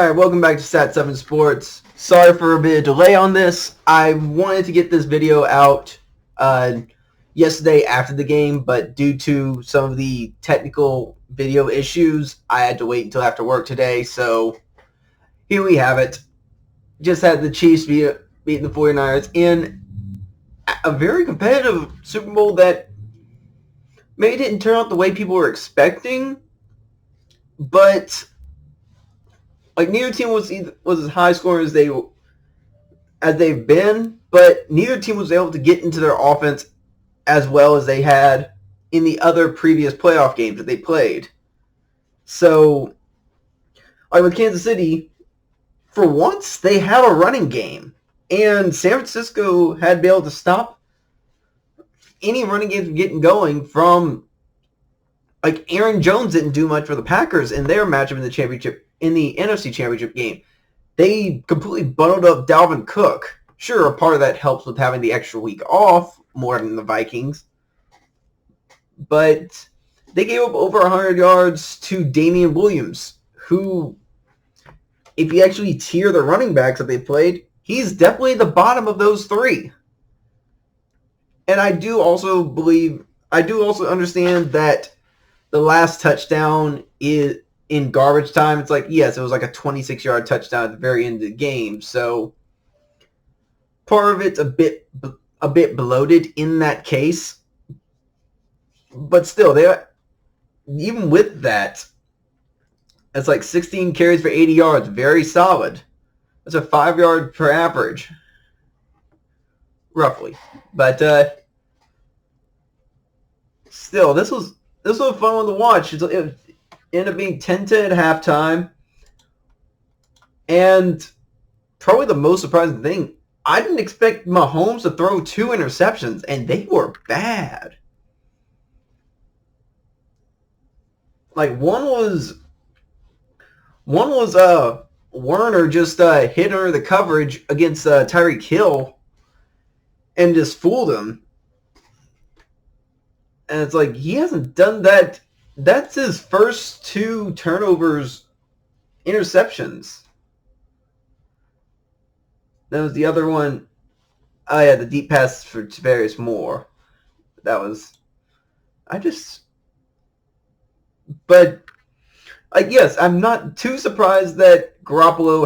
Alright, welcome back to Stat7 Sports. Sorry for a bit of delay on this. I wanted to get this video out yesterday after the game, but due to some of the technical video issues, I had to wait until after work today, so here we have it. Just had the Chiefs beating the 49ers in a very competitive Super Bowl that maybe didn't turn out the way people were expecting, but neither team was as high scoring as they've been, but neither team was able to get into their offense as well as they had in the other previous playoff games that they played. So, with Kansas City, for once they have a running game, and San Francisco had been able to stop any running game from getting going from Aaron Jones didn't do much for the Packers in their matchup in the championship. In the NFC Championship game, they completely bundled up Dalvin Cook. Sure, a part of that helps with having the extra week off more than the Vikings. But they gave up over 100 yards to Damian Williams, who, if you actually tier the running backs that they played, he's definitely the bottom of those three. And I do also understand that the last touchdown is in garbage time. It's yes, it was a 26-yard touchdown at the very end of the game. So part of it's a bit bloated in that case. But still, even with that, it's 16 carries for 80 yards. Very solid. That's a 5-yard per average, roughly. But still, this was a fun one to watch. It ended up being 10-10 at halftime. And probably the most surprising thing, I didn't expect Mahomes to throw 2 interceptions, and they were bad. One was Werner just hit under the coverage against Tyreek Hill and just fooled him. And it's he hasn't done that. That's his first 2 turnovers, interceptions. That was the other one. Oh yeah, the deep pass for Tavarius Moore. That was, but yes, I'm not too surprised that Garoppolo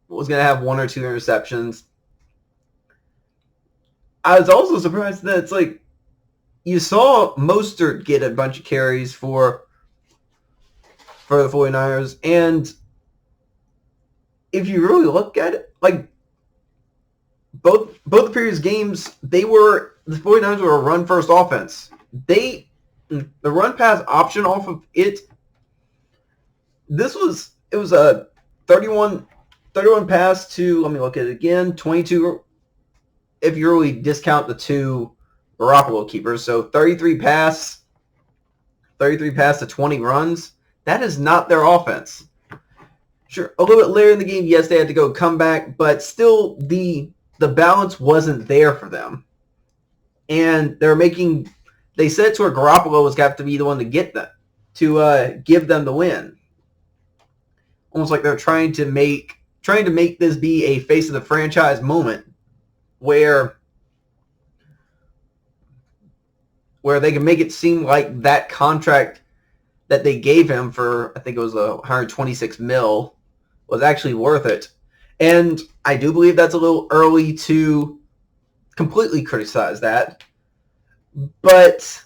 was going to have 1 or 2 interceptions. I was also surprised that it's you saw Mostert get a bunch of carries for the 49ers, and if you really look at it, both the previous games, the 49ers were a run-first offense. The run-pass option off of it, it was a 31 pass to, let me look at it again, 22, if you really discount the 2 Garoppolo keepers. So 33 pass to 20 runs. That is not their offense. Sure, a little bit later in the game, yes, they had to go comeback, but still the balance wasn't there for them. And they said to where Garoppolo was got to be the one to get them, to give them the win. Almost like they're trying to make this be a face of the franchise moment where they can make it seem like that contract that they gave him for, I think it was $126 million, was actually worth it. And I do believe that's a little early to completely criticize that. But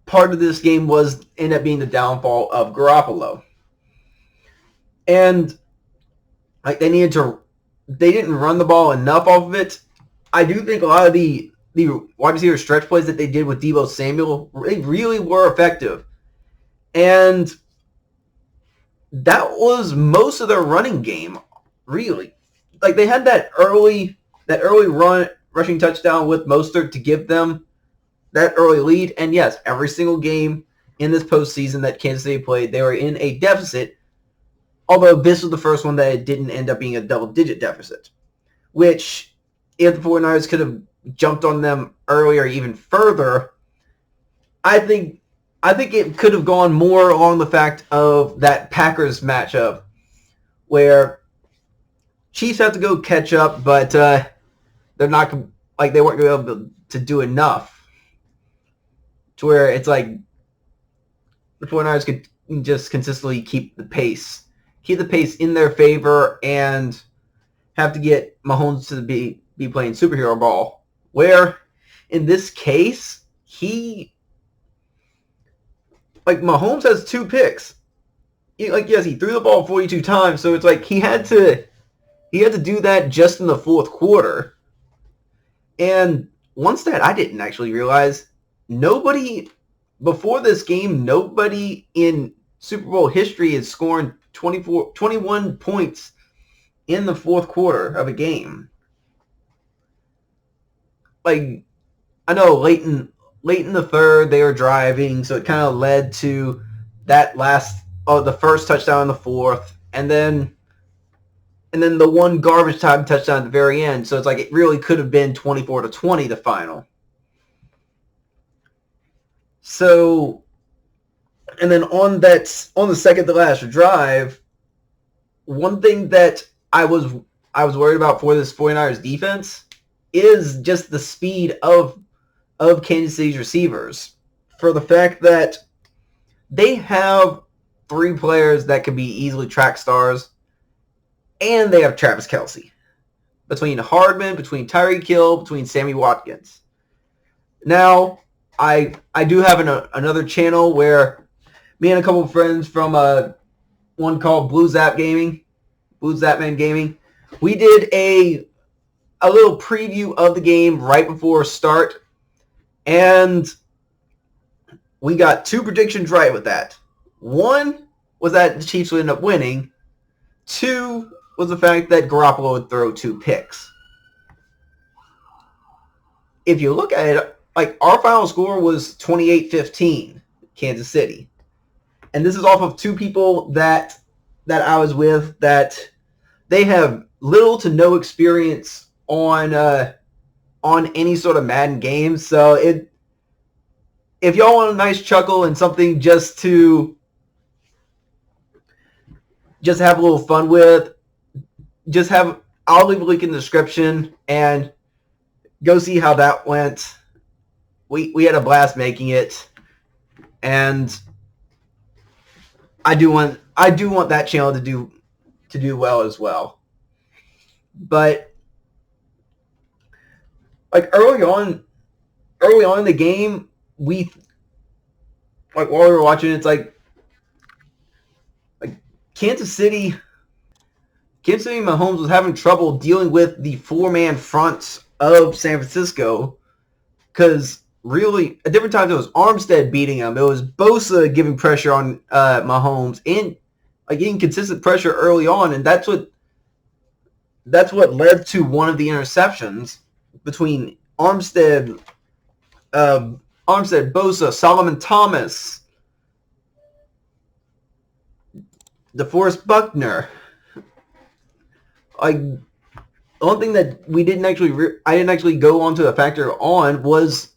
part of this game ended up being the downfall of Garoppolo. And they didn't run the ball enough off of it. I do think a lot of the wide receiver stretch plays that they did with Deebo Samuel, they really were effective. And that was most of their running game, really. They had that early rushing touchdown with Mostert to give them that early lead. And yes, every single game in this postseason that Kansas City played, they were in a deficit. Although this was the first one that it didn't end up being a double-digit deficit. Which, if the 49ers could have jumped on them earlier, even further, I think I think it could have gone more along the fact of that Packers matchup where Chiefs have to go catch up, but they're not like they weren't going to be able to do enough to where it's like the 49ers could just consistently keep the pace in their favor and have to get Mahomes to be playing superhero ball. Where in this case, Mahomes has 2 picks. Yes, he threw the ball 42 times, so it's like he had to do that just in the fourth quarter. And one stat I didn't actually realize, before this game, nobody in Super Bowl history is scoring 21 points in the fourth quarter of a game. Like, I know late in the third they were driving, so it kind of led to that the first touchdown in the fourth, and then the one garbage time touchdown at the very end. So it's like it really could have been 24-20 the final. So, and then on the second to last drive, one thing that I was worried about for this 49ers defense is just the speed of Kansas City's receivers, for the fact that they have 3 players that could be easily track stars, and they have Travis Kelce. Between Hardman, between Tyreek Hill, between Sammy Watkins. Now, I do have another channel where me and a couple of friends from one called Blue Zapman Gaming, we did a little preview of the game right before start, and we got 2 predictions right with that. One was that the Chiefs would end up winning. 2 was the fact that Garoppolo would throw 2 picks. If you look at it, our final score was 28-15, Kansas City. And this is off of 2 people that I was with that they have little to no experience on any sort of Madden games. So if y'all want a nice chuckle and something just to have a little fun with, I'll leave a link in the description and go see how that went. We had a blast making it, and I do want that channel to do well as well. But early on in the game, while we were watching, it's like Kansas City Mahomes was having trouble dealing with the 4-man fronts of San Francisco, because really at different times it was Armstead beating him, it was Bosa giving pressure on Mahomes, and getting consistent pressure early on, and that's what led to one of the interceptions between Armstead, Bosa, Solomon Thomas, DeForest Buckner. The only thing that I didn't actually go onto a factor on was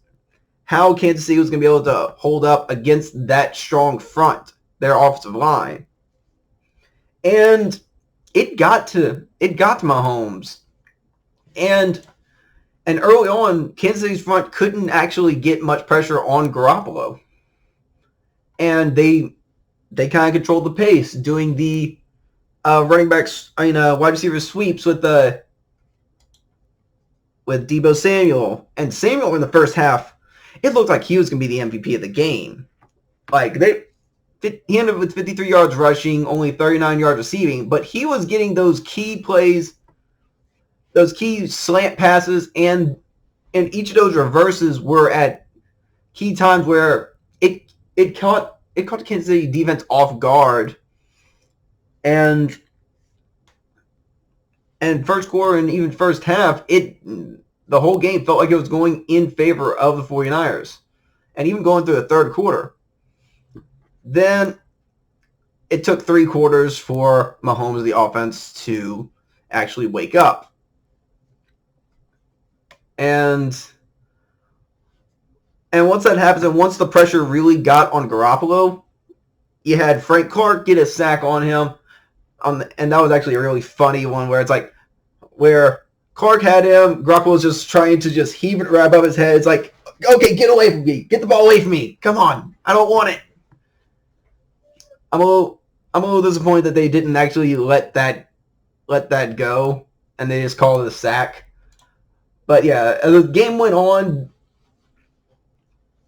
how Kansas City was going to be able to hold up against that strong front, their offensive line. And it got to Mahomes. And early on, Kansas City's front couldn't actually get much pressure on Garoppolo. And they kind of controlled the pace, doing the wide receiver sweeps with Deebo Samuel. And Samuel in the first half, it looked like he was going to be the MVP of the game. He ended up with 53 yards rushing, only 39 yards receiving, but he was getting those key plays, those key slant passes, and each of those reverses were at key times where it caught the Kansas City defense off guard. And first quarter and even first half, the whole game felt like it was going in favor of the 49ers. And even going through the third quarter. Then it took 3 quarters for Mahomes, the offense, to actually wake up. And And once that happens, and once the pressure really got on Garoppolo, you had Frank Clark get a sack on him. And that was actually a really funny one where it's like, where Clark had him, Garoppolo was just trying to just heave it right above his head. It's like, okay, get away from me. Get the ball away from me. Come on. I don't want it. I'm a little disappointed that they didn't actually let that go, and they just called it a sack. But yeah, as the game went on,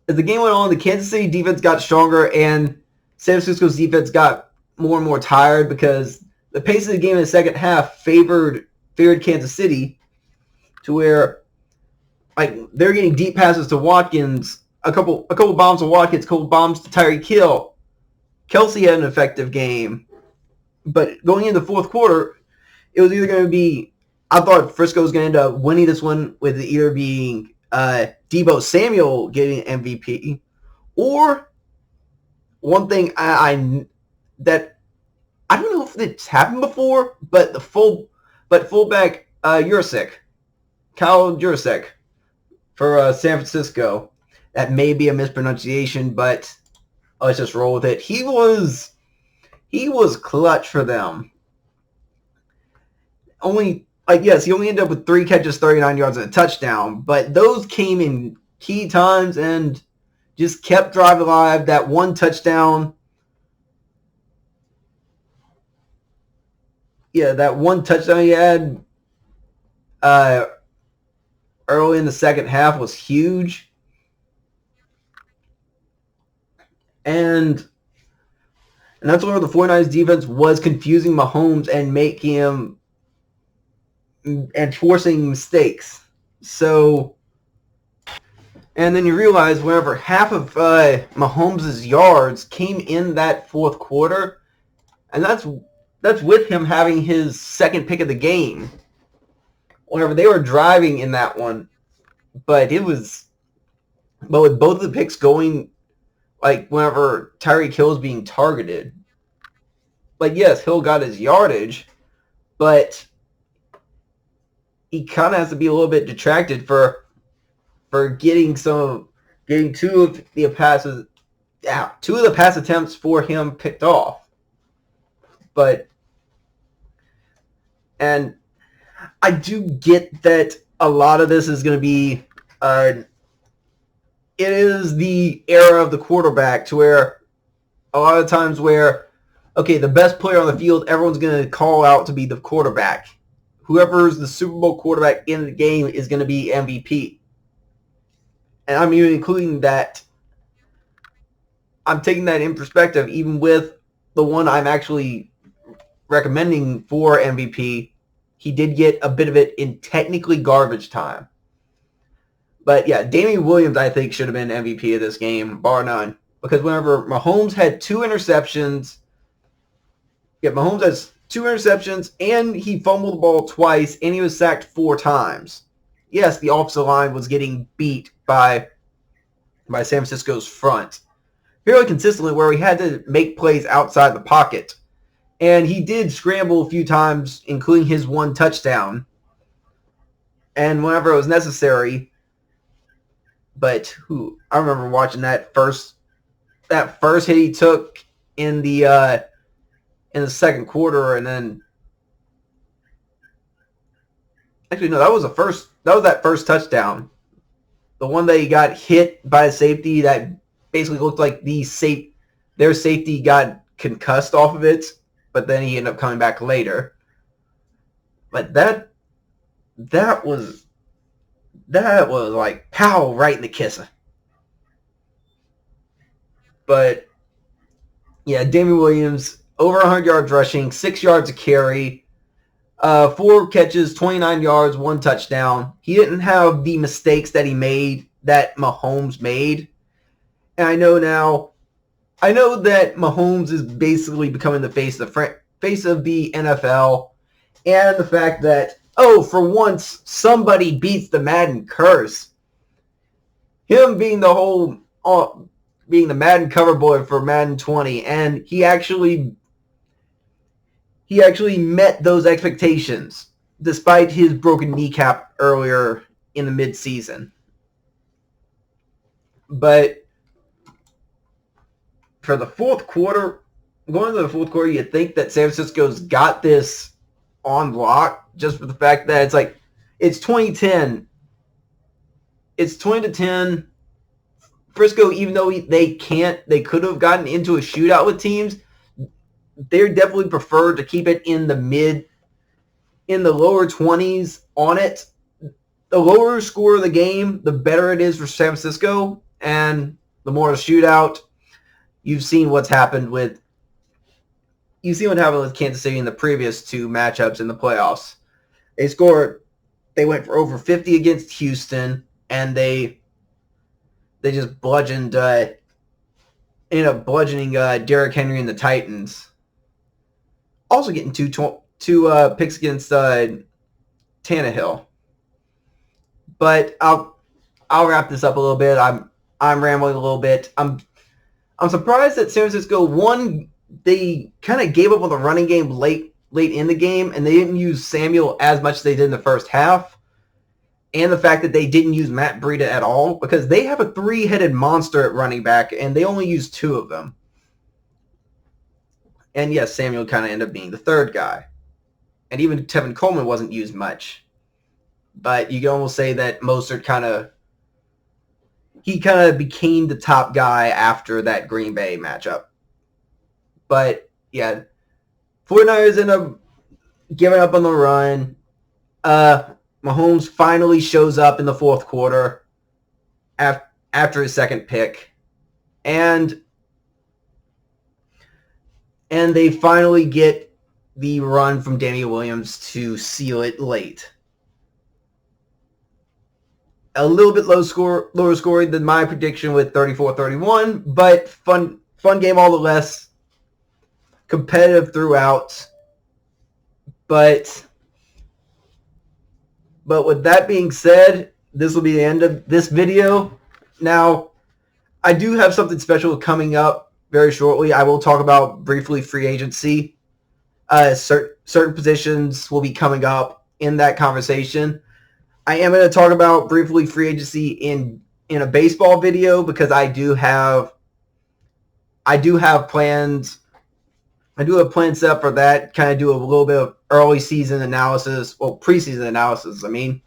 the Kansas City defense got stronger, and San Francisco's defense got more and more tired because the pace of the game in the second half favored Kansas City, to where like they're getting deep passes to Watkins, a couple bombs to Watkins, a couple bombs to Tyreek Hill. Kelsey had an effective game, but going into the fourth quarter, it was either going to be, I thought Frisco was going to end up winning this one with it either being Deebo Samuel getting MVP, or one thing I don't know if it's happened before, but fullback Juszczyk, Kyle Juszczyk for San Francisco. That may be a mispronunciation, but let's just roll with it. He was clutch for them. He only ended up with 3 catches, 39 yards, and a touchdown, but those came in key times and just kept drive alive. That one touchdown. Yeah, that one touchdown he had early in the second half was huge. And that's where the 49ers defense was confusing Mahomes and making him and forcing mistakes. So, and then you realize whenever half of Mahomes' yards came in that fourth quarter, and that's with him having his second pick of the game. Whenever they were driving in that one, but with both of the picks going, like whenever Tyreek Hill is being targeted, like yes, Hill got his yardage, but he kind of has to be a little bit detracted for getting two of the pass attempts for him picked off. But, and I do get that a lot of this is going to be, it is the era of the quarterback, to where a lot of times where, okay, the best player on the field, everyone's going to call out to be the quarterback. Whoever's the Super Bowl quarterback in the game is going to be MVP. And I'm even including that. I'm taking that in perspective, even with the one I'm actually recommending for MVP. He did get a bit of it in technically garbage time. But yeah, Damian Williams, I think, should have been MVP of this game, bar none. Because whenever Mahomes had 2 interceptions, Mahomes has 2 interceptions, and he fumbled the ball twice, and he was sacked 4 times. Yes, the offensive line was getting beat by San Francisco's front fairly consistently, where he had to make plays outside the pocket. And he did scramble a few times, including his one touchdown. And whenever it was necessary. But I remember watching that first hit he took in the second quarter, and then actually no, that was that first touchdown. The one that he got hit by a safety that basically looked like their safety got concussed off of it, but then he ended up coming back later. But that was like pow, right in the kisser. But yeah, Damian Williams, over 100 yards rushing, 6 yards a carry, 4 catches, 29 yards, 1 touchdown. He didn't have the mistakes that Mahomes made. And I know that Mahomes is basically becoming the face of the NFL, and the fact that, for once somebody beats the Madden curse. Him being the Madden cover boy for Madden 20, and he actually met those expectations despite his broken kneecap earlier in the midseason. But for the fourth quarter, going into the fourth quarter, you'd think that San Francisco's got this on lock just for the fact that it's 2010. It's 20-10. Frisco, even though they could have gotten into a shootout with teams, they definitely prefer to keep it in the lower 20s on it. The lower score of the game, the better it is for San Francisco, and the more the shootout. You've seen what happened with Kansas City in the previous two matchups in the playoffs. They went for over 50 against Houston, and they just ended up bludgeoning Derrick Henry and the Titans. Also getting two picks against Tannehill. But I'll wrap this up a little bit. I'm rambling a little bit. I'm surprised that San Francisco they kind of gave up on the running game late in the game, and they didn't use Samuel as much as they did in the first half. And the fact that they didn't use Matt Breida at all, because they have a three-headed monster at running back, and they only used two of them. And yes, Samuel kind of ended up being the third guy. And even Tevin Coleman wasn't used much. But you can almost say that Mostert kind of became the top guy after that Green Bay matchup. But, yeah, 49ers end up giving up on the run. Mahomes finally shows up in the fourth quarter after his second pick. And they finally get the run from Daniel Williams to seal it late. A little bit lower scoring than my prediction with 34-31, but fun game all the less. Competitive throughout. But with that being said, this will be the end of this video. Now, I do have something special coming up very shortly. I will talk about briefly free agency. Certain positions will be coming up in that conversation. I am going to talk about briefly free agency in a baseball video because I do have plans. I do have plans set up for that. Kind of do a little bit of early season analysis, preseason analysis. And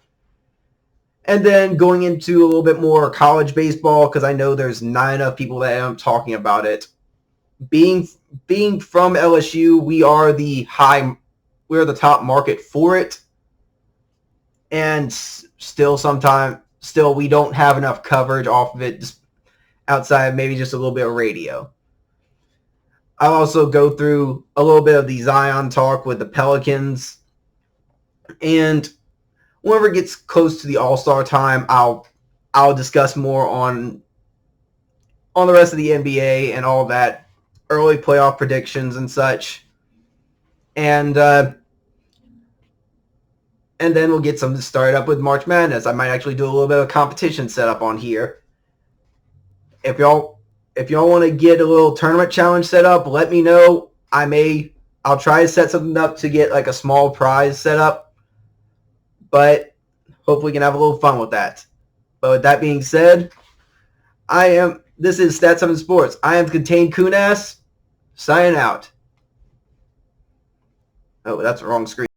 then going into a little bit more college baseball because I know there's not enough people that am talking about it. Being from LSU, we're the top market for it. And still we don't have enough coverage off of it just outside maybe just a little bit of radio. I'll also go through a little bit of the Zion talk with the Pelicans. And whenever it gets close to the All-Star time, I'll discuss more on the rest of the NBA and all that, early playoff predictions and such. And then we'll get something started up with March Madness. I might actually do a little bit of competition setup on here. If y'all want to get a little tournament challenge set up, let me know. I'll try to set something up to get like a small prize set up. But hopefully we can have a little fun with that. But with that being said, this is Stat 7 Sports. I am Contained Kunas, signing out. Oh, that's the wrong screen.